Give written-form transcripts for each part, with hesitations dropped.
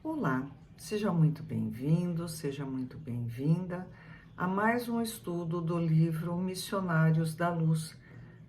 Olá, seja muito bem-vindo, seja muito bem-vinda a mais um estudo do livro Missionários da Luz.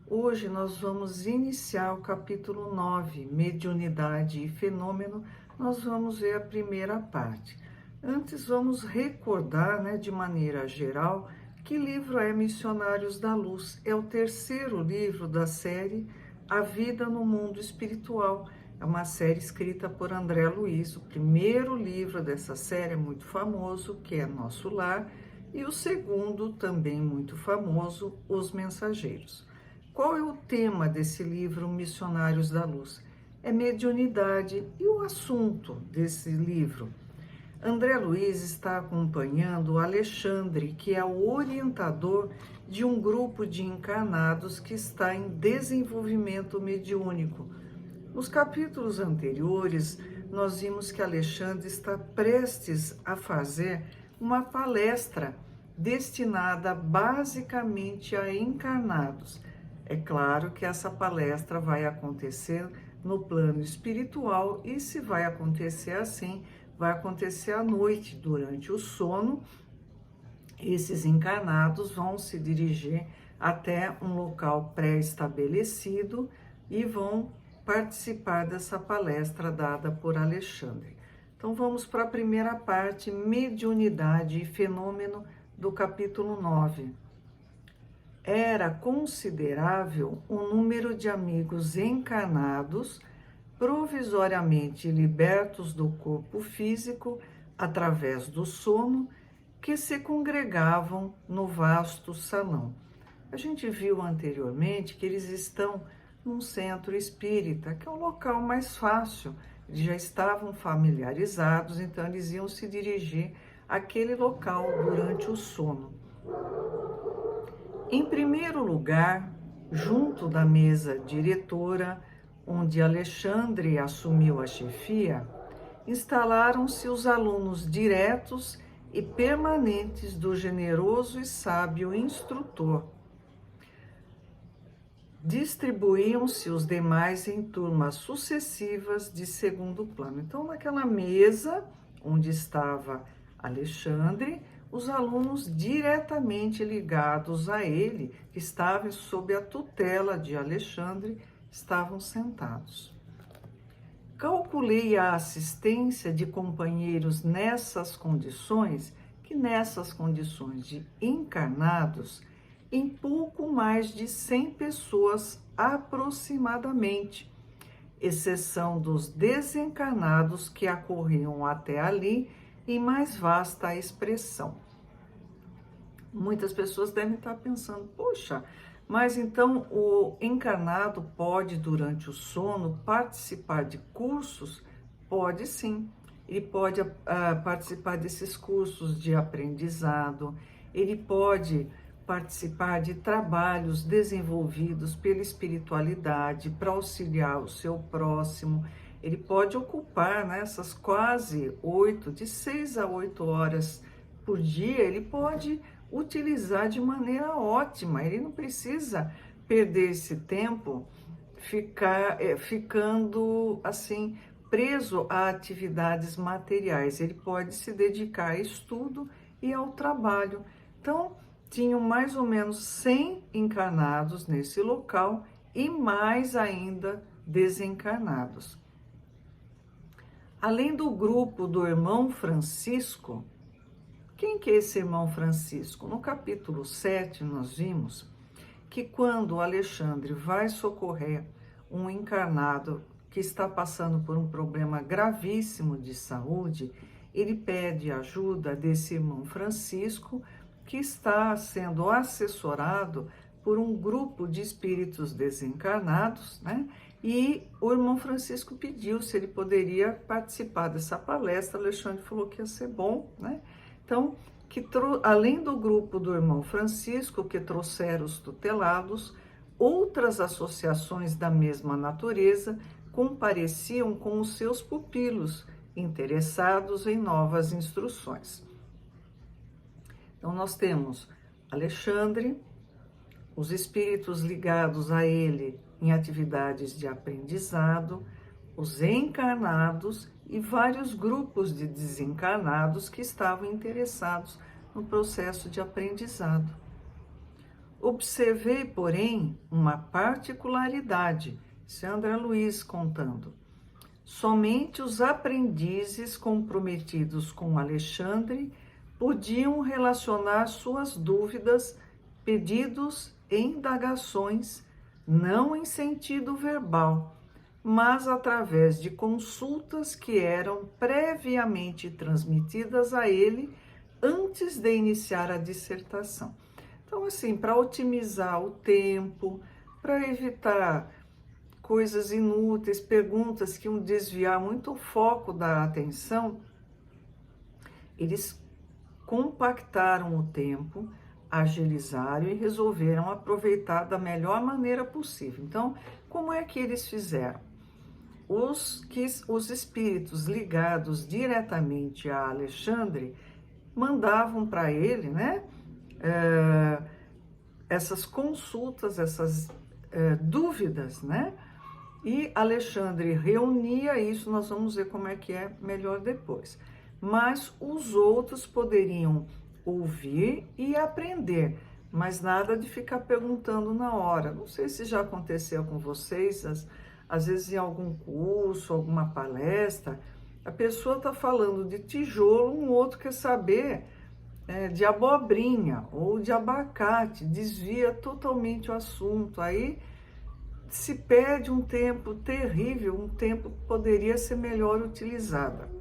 Hoje nós vamos iniciar o capítulo 9, Mediunidade e Fenômeno. Nós vamos ver a primeira parte. Antes vamos recordar, de maneira geral, que livro é Missionários da Luz. É o terceiro livro da série A Vida no Mundo Espiritual. É uma série escrita por André Luiz. O primeiro livro dessa série é muito famoso, que é Nosso Lar, e o segundo, também muito famoso, Os Mensageiros. Qual é o tema desse livro, Missionários da Luz? É mediunidade. E o assunto desse livro? André Luiz está acompanhando o Alexandre, que é o orientador de um grupo de encarnados que está em desenvolvimento mediúnico. Nos capítulos anteriores, nós vimos que Alexandre está prestes a fazer uma palestra destinada basicamente a encarnados. É claro que essa palestra vai acontecer no plano espiritual e, se vai acontecer assim, vai acontecer à noite, durante o sono. Esses encarnados vão se dirigir até um local pré-estabelecido e vão participar dessa palestra dada por Alexandre. Então vamos para a primeira parte, mediunidade e fenômeno, do capítulo 9. Era considerável o número de amigos encarnados, provisoriamente libertos do corpo físico através do sono, que se congregavam no vasto salão. A gente viu anteriormente que eles estão num centro espírita, que é o local mais fácil. Eles já estavam familiarizados, então eles iam se dirigir àquele local durante o sono. Em primeiro lugar, junto da mesa diretora, onde Alexandre assumiu a chefia, instalaram-se os alunos diretos e permanentes do generoso e sábio instrutor. Distribuíam-se os demais em turmas sucessivas de segundo plano. Então, naquela mesa onde estava Alexandre, os alunos diretamente ligados a ele, que estavam sob a tutela de Alexandre, estavam sentados. Calculei a assistência de companheiros nessas condições, de encarnados, em pouco mais de 100 pessoas aproximadamente, exceção dos desencarnados que acorriam até ali em mais vasta expressão. Muitas pessoas devem estar pensando, poxa, mas então o encarnado pode, durante o sono, participar de cursos? Pode sim. Ele pode participar desses cursos de aprendizado, ele pode participar de trabalhos desenvolvidos pela espiritualidade para auxiliar o seu próximo. Ele pode ocupar essas quase 6 a 8 horas por dia, ele pode utilizar de maneira ótima. Ele não precisa perder esse tempo ficando assim preso a atividades materiais. Ele pode se dedicar a estudo e ao trabalho. Então, tinham mais ou menos 100 encarnados nesse local e mais ainda desencarnados. Além do grupo do irmão Francisco. Quem que é esse irmão Francisco? No capítulo 7, nós vimos que quando Alexandre vai socorrer um encarnado que está passando por um problema gravíssimo de saúde, ele pede ajuda desse irmão Francisco, que está sendo assessorado por um grupo de espíritos desencarnados, E o irmão Francisco pediu se ele poderia participar dessa palestra. Alexandre falou que ia ser bom, Então, além do grupo do irmão Francisco, que trouxeram os tutelados, outras associações da mesma natureza compareciam com os seus pupilos, interessados em novas instruções. Então, nós temos Alexandre, os espíritos ligados a ele em atividades de aprendizado, os encarnados e vários grupos de desencarnados que estavam interessados no processo de aprendizado. Observei, porém, uma particularidade, isso é André Luiz contando. Somente os aprendizes comprometidos com Alexandre podiam relacionar suas dúvidas, pedidos e indagações, não em sentido verbal, mas através de consultas que eram previamente transmitidas a ele antes de iniciar a dissertação. Então, assim, para otimizar o tempo, para evitar coisas inúteis, perguntas que iam desviar muito o foco da atenção, eles compactaram o tempo, agilizaram e resolveram aproveitar da melhor maneira possível. Então, como é que eles fizeram? Os espíritos ligados diretamente a Alexandre mandavam para ele, né, essas consultas, essas dúvidas, né? E Alexandre reunia isso, nós vamos ver como é que é melhor depois. Mas os outros poderiam ouvir e aprender, mas nada de ficar perguntando na hora. Não sei se já aconteceu com vocês, às vezes em algum curso, alguma palestra, a pessoa está falando de tijolo, um outro quer saber de abobrinha ou de abacate, desvia totalmente o assunto. Aí se perde um tempo terrível, um tempo que poderia ser melhor utilizado.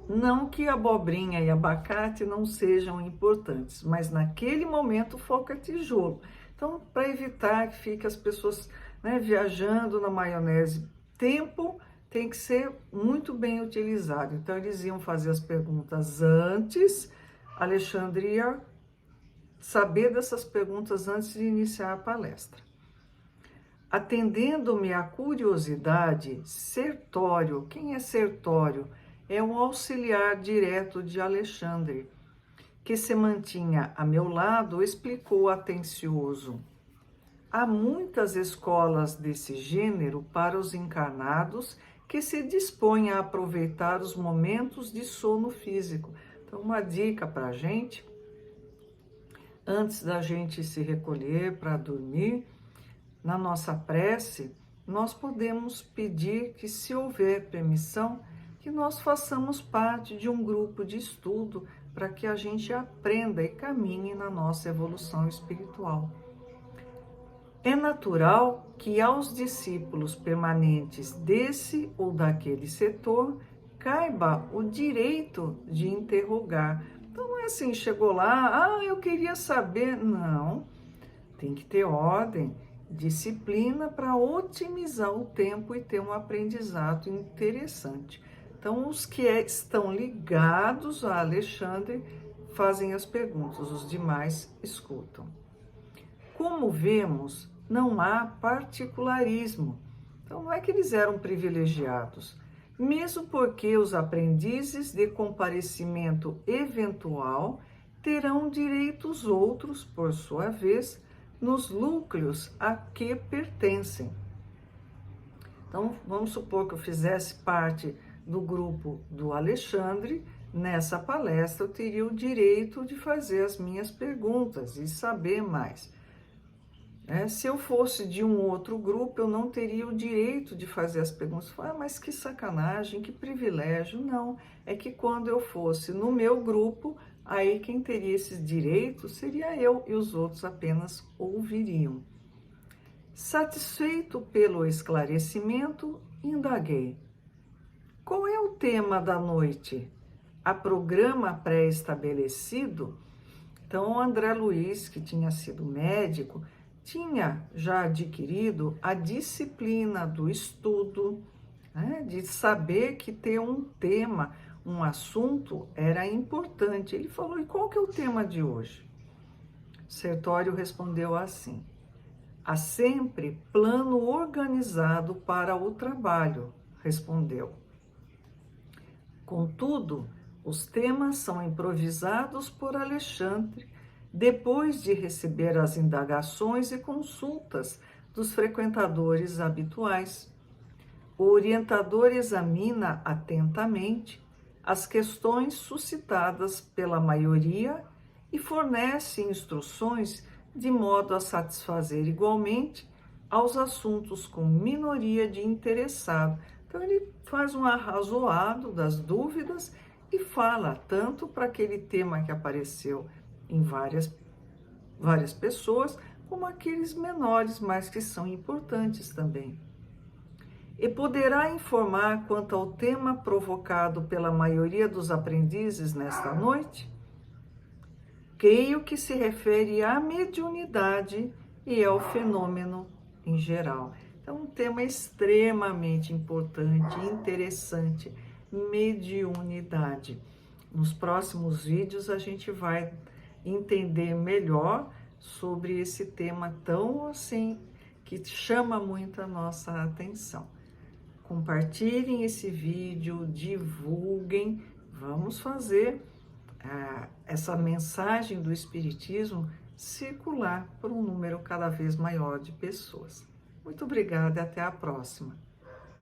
Não que abobrinha e abacate não sejam importantes, mas naquele momento o foco é tijolo. Então, para evitar que fiquem as pessoas, né, viajando na maionese, tempo tem que ser muito bem utilizado. Então, eles iam fazer as perguntas antes, Alexandre ia saber dessas perguntas antes de iniciar a palestra. Atendendo-me à curiosidade, Sertório, quem é Sertório? É um auxiliar direto de Alexandre, que se mantinha a meu lado, explicou atencioso. Há muitas escolas desse gênero para os encarnados que se dispõem a aproveitar os momentos de sono físico. Então, uma dica para a gente, antes da gente se recolher para dormir, na nossa prece, nós podemos pedir que, se houver permissão, que nós façamos parte de um grupo de estudo para que a gente aprenda e caminhe na nossa evolução espiritual. É natural que aos discípulos permanentes desse ou daquele setor caiba o direito de interrogar. Então não é assim, chegou lá, eu queria saber. Não, tem que ter ordem, disciplina para otimizar o tempo e ter um aprendizado interessante. Então, os que estão ligados a Alexandre fazem as perguntas, os demais escutam. Como vemos, não há particularismo. Então, não é que eles eram privilegiados, mesmo porque os aprendizes de comparecimento eventual terão direitos outros, por sua vez, nos núcleos a que pertencem. Então, vamos supor que eu fizesse parte do grupo do Alexandre, nessa palestra eu teria o direito de fazer as minhas perguntas e saber mais. Se eu fosse de um outro grupo, eu não teria o direito de fazer as perguntas. Mas que sacanagem, que privilégio. Não, é que quando eu fosse no meu grupo, aí quem teria esses direitos seria eu e os outros apenas ouviriam. Satisfeito pelo esclarecimento, indaguei. Qual é o tema da noite? Há programa pré-estabelecido? Então, André Luiz, que tinha sido médico, tinha já adquirido a disciplina do estudo, né, de saber que ter um tema, um assunto era importante. Ele falou, e qual que é o tema de hoje? Sertório respondeu assim, há sempre plano organizado para o trabalho, respondeu. Contudo, os temas são improvisados por Alexandre, depois de receber as indagações e consultas dos frequentadores habituais. O orientador examina atentamente as questões suscitadas pela maioria e fornece instruções de modo a satisfazer igualmente aos assuntos com minoria de interessado. Então, ele faz um arrazoado das dúvidas e fala tanto para aquele tema que apareceu em várias pessoas, como aqueles menores, mas que são importantes também. E poderá informar quanto ao tema provocado pela maioria dos aprendizes nesta noite? Creio que se refere à mediunidade e ao fenômeno em geral. Então, um tema extremamente importante, interessante, mediunidade. Nos próximos vídeos a gente vai entender melhor sobre esse tema tão assim que chama muito a nossa atenção. Compartilhem esse vídeo, divulguem, vamos fazer essa mensagem do Espiritismo circular por um número cada vez maior de pessoas. Muito obrigada e até a próxima.